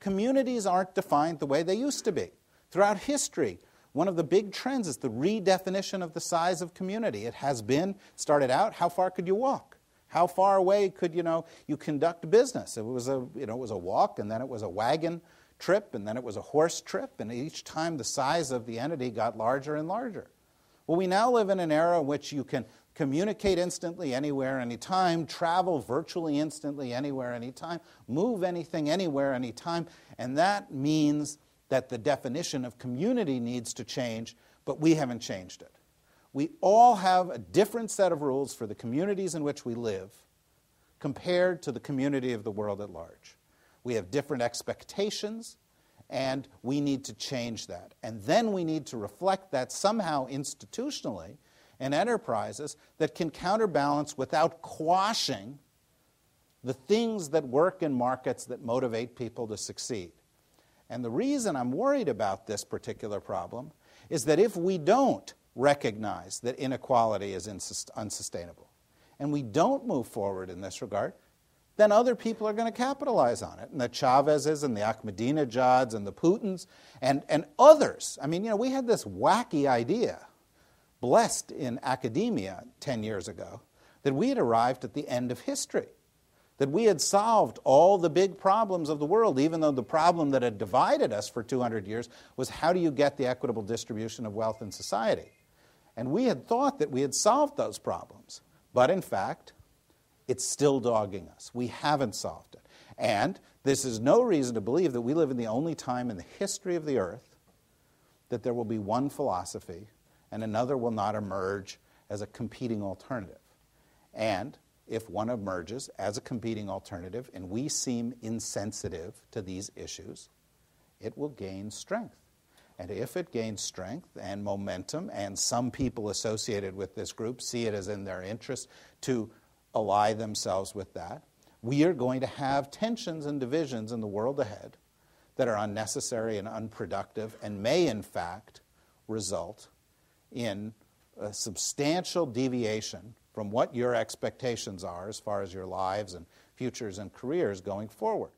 Communities aren't defined the way they used to be. Throughout history, one of the big trends is the redefinition of the size of community. It has been, started out, how far could you walk? How far away could, you conduct business? It was it was a walk, and then it was a wagon trip, and then it was a horse trip, and each time the size of the entity got larger and larger. Well, we now live in an era in which you can communicate instantly anywhere, anytime, travel virtually instantly anywhere, anytime, move anything anywhere, anytime, and that means that the definition of community needs to change, but we haven't changed it. We all have a different set of rules for the communities in which we live compared to the community of the world at large. We have different expectations, and we need to change that. And then we need to reflect that somehow institutionally in enterprises that can counterbalance without quashing the things that work in markets that motivate people to succeed. And the reason I'm worried about this particular problem is that if we don't recognize that inequality is unsustainable, and we don't move forward in this regard, then other people are going to capitalize on it. And the Chavezes and the Ahmadinejads and the Putins and others. I mean, we had this wacky idea, blessed in academia 10 years ago, that we had arrived at the end of history, that we had solved all the big problems of the world, even though the problem that had divided us for 200 years was how do you get the equitable distribution of wealth in society? And we had thought that we had solved those problems. But in fact, it's still dogging us. We haven't solved it. And this is no reason to believe that we live in the only time in the history of the earth that there will be one philosophy and another will not emerge as a competing alternative. And if one emerges as a competing alternative and we seem insensitive to these issues, it will gain strength. And if it gains strength and momentum, and some people associated with this group see it as in their interest to ally themselves with that, we are going to have tensions and divisions in the world ahead that are unnecessary and unproductive and may, in fact, result in a substantial deviation from what your expectations are as far as your lives and futures and careers going forward.